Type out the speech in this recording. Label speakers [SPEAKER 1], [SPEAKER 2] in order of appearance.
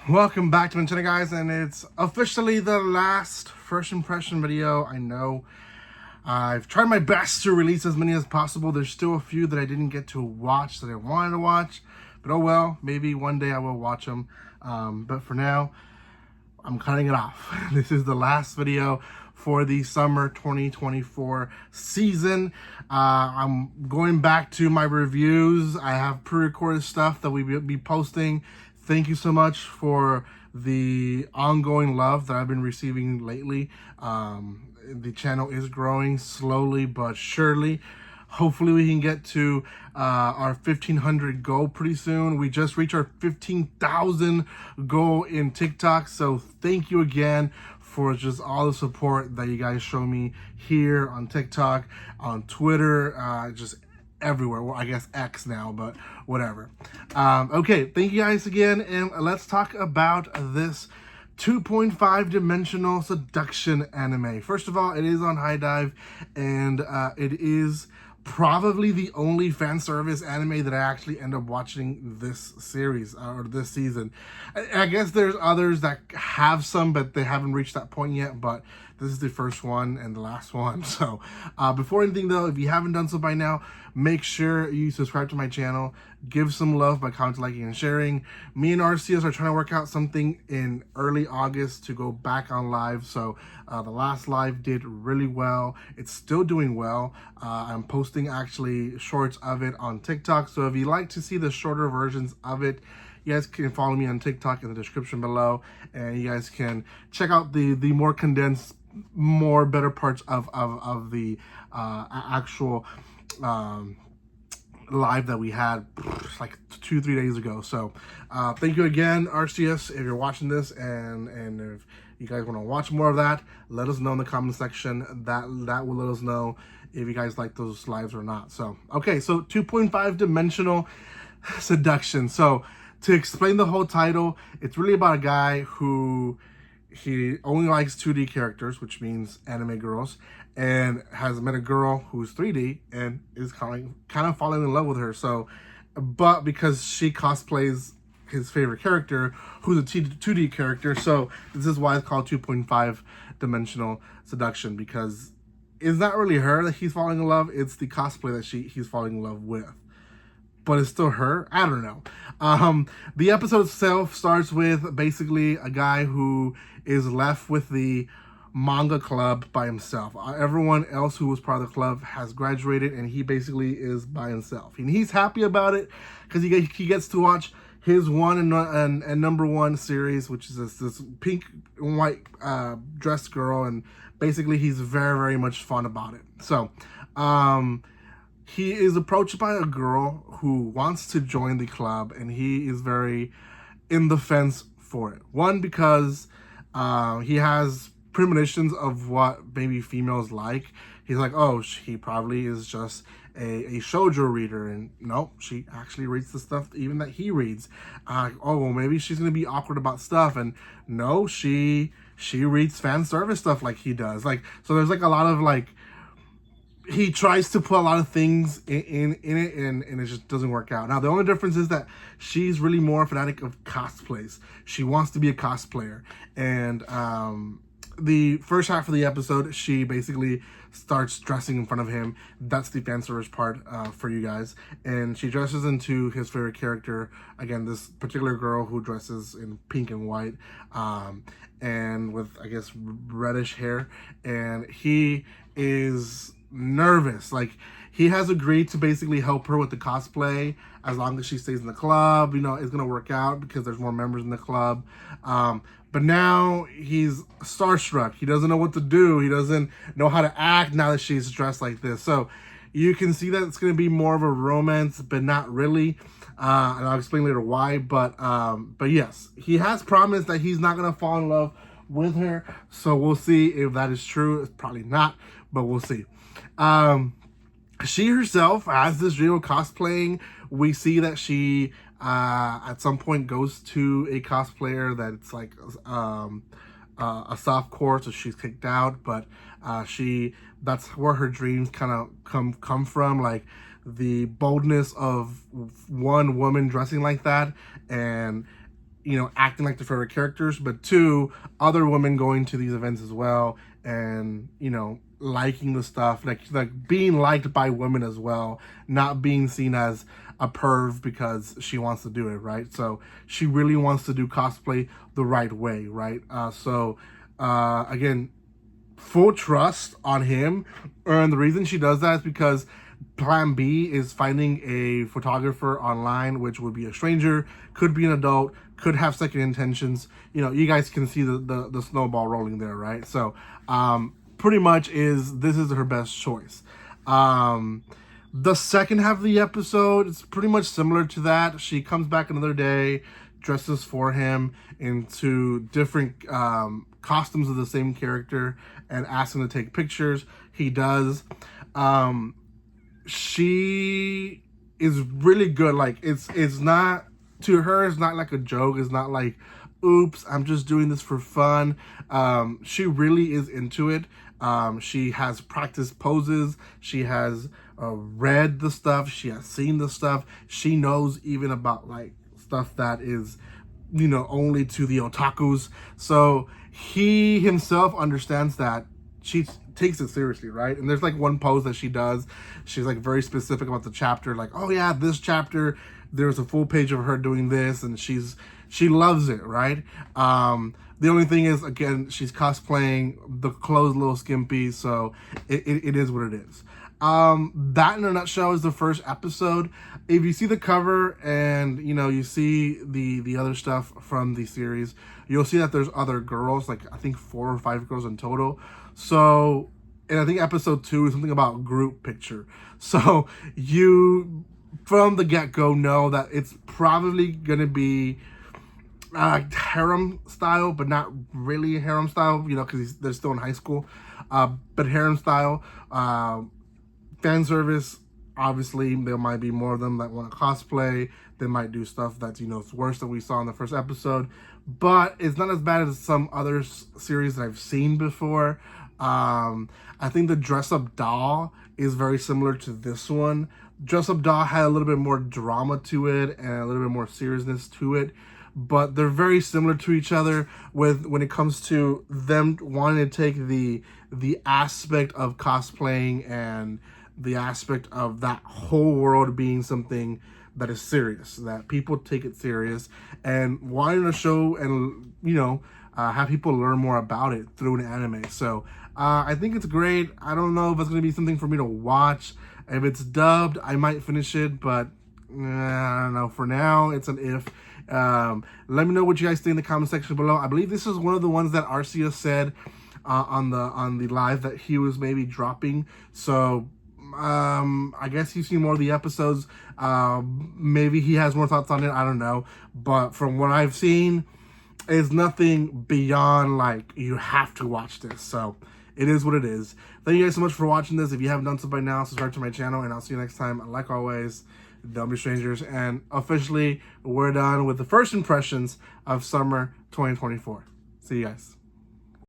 [SPEAKER 1] Welcome back to my channel, guys, and it's officially the last first impression video. I know I've tried my best to release as many as possible. There's still a few that I didn't get to watch that I wanted to watch, but oh well, maybe one day I will watch them. But for now, I'm cutting it off. This is the last video for the summer 2024 season. I'm going back to my reviews. I have pre-recorded stuff that we will be posting. Thank you so much for the ongoing love that I've been receiving lately. The channel is growing slowly but surely. Hopefully we can get to our 1,500 goal pretty soon. We just reached our 15,000 goal in TikTok. So thank you again for just all the support that you guys show me here on TikTok, on Twitter, just everywhere. Well, I guess X now, but whatever. Okay, thank you guys again, and let's talk about this 2.5 dimensional seduction anime. First of all, it is on hidive, and it is probably the only fan service anime that I actually end up watching this series or this season. I guess there's others that have some, but they haven't reached that point yet, but this is the first one and the last one. So before anything though, if you haven't done so by now, make sure you subscribe to my channel, give some love by commenting, liking, and sharing. Me and RCS are trying to work out something in early August to go back on live. So the last live did really well. It's still doing well. I'm posting actually shorts of it on TikTok. So if you like to see the shorter versions of it, you guys can follow me on TikTok in the description below, and you guys can check out the more condensed, more better parts of the actual live that we had like 2-3 days ago. So thank you again, RCS, if you're watching this, and if you guys want to watch more of that, let us know in the comment section. That will let us know if you guys like those lives or not. So okay, so 2.5 dimensional seduction. So to explain the whole title, it's really about a guy who he only likes 2D characters, which means anime girls, and has met a girl who's 3D and is kind of falling in love with her. So, but because she cosplays his favorite character, who's a 2D character, so this is why it's called 2.5 dimensional seduction, because it's not really her that he's falling in love, it's the cosplay that he's falling in love with. But it's still her. I don't know. The episode itself starts with basically a guy who is left with the manga club by himself. Everyone else who was part of the club has graduated, and he basically is by himself. And he's happy about it because he gets to watch his one and number one series, which is this pink and white dressed girl, and basically he's very, very much fun about it. So he is approached by a girl who wants to join the club, and he is very in the fence for it. One, because he has premonitions of what maybe females like. He's like, oh, he probably is just a shoujo reader, and no, she actually reads the stuff even that he reads. Oh, well, maybe she's gonna be awkward about stuff, and no, she reads fan service stuff like he does. Like, so there's like a lot of like, he tries to put a lot of things in it, and it just doesn't work out. Now, the only difference is that she's really more fanatic of cosplays. She wants to be a cosplayer. And the first half of the episode, she basically starts dressing in front of him. That's the fan service part for you guys. And she dresses into his favorite character. Again, this particular girl who dresses in pink and white, and with, I guess, reddish hair. And he is nervous. Like, he has agreed to basically help her with the cosplay as long as she stays in the club. You know, it's gonna work out because there's more members in the club. But now he's starstruck. He doesn't know what to do. He doesn't know how to act now that she's dressed like this. So you can see that it's gonna be more of a romance, but not really. And I'll explain later why. But yes, he has promised that he's not gonna fall in love with her. So we'll see if that is true. It's probably not, but we'll see. She herself has this video cosplaying. We see that she at some point goes to a cosplayer that's like a soft core, so she's kicked out, but that's where her dreams kind of come from, like the boldness of one woman dressing like that, and you know, acting like their favorite characters, but two, other women going to these events as well and, you know, liking the stuff, like being liked by women as well, not being seen as a perv because she wants to do it, right? So she really wants to do cosplay the right way, right? Again, full trust on him, and the reason she does that is because plan B is finding a photographer online, which would be a stranger, could be an adult, could have second intentions. You know, you guys can see the snowball rolling there, right? So pretty much this is her best choice. The second half of the episode, it's pretty much similar to that. She comes back another day, dresses for him into different costumes of the same character, and asks him to take pictures. He does. She is really good. Like, it's not, to her, it's not like a joke. It's not like, oops, I'm just doing this for fun. She really is into it. She has practiced poses. She has read the stuff. She has seen the stuff. She knows even about like stuff that is, you know, only to the otakus. So he himself understands that she takes it seriously, right? And there's like one pose that she does. She's like very specific about the chapter. Like, oh yeah, this chapter, there's a full page of her doing this, and she loves it, right? The only thing is, again, she's cosplaying, the clothes a little skimpy, so it is what it is. That in a nutshell is the first episode. If you see the cover and, you know, you see the other stuff from the series, you'll see that there's other girls, like I think 4 or 5 girls in total. So, and I think episode 2 is something about group picture. So you, from the get-go, know that it's probably gonna be harem style, but not really harem style, you know, because they're still in high school. But harem style, fan service. Obviously, there might be more of them that want to cosplay. They might do stuff that's, you know, it's worse than we saw in the first episode, but it's not as bad as some other series that I've seen before. I think the Dress Up Doll is very similar to this one. Dress Up Doll had a little bit more drama to it and a little bit more seriousness to it, but they're very similar to each other when it comes to them wanting to take the aspect of cosplaying and the aspect of that whole world being something that is serious, that people take it serious, and wanting to show and, you know, have people learn more about it through an anime. So I think it's great. I don't know if it's going to be something for me to watch. If it's dubbed, I might finish it, but I don't know. For now, it's an if. Let me know what you guys think in the comment section below. I believe this is one of the ones that Arcia said on the live that he was maybe dropping. So I guess you've seen more of the episodes. Maybe he has more thoughts on it. I don't know. But from what I've seen, it's nothing beyond like you have to watch this. So it is what it is. Thank you guys so much for watching this. If you haven't done so by now, subscribe to my channel, and I'll see you next time. Like always, don't be strangers. And officially, we're done with the first impressions of summer 2024. See you guys.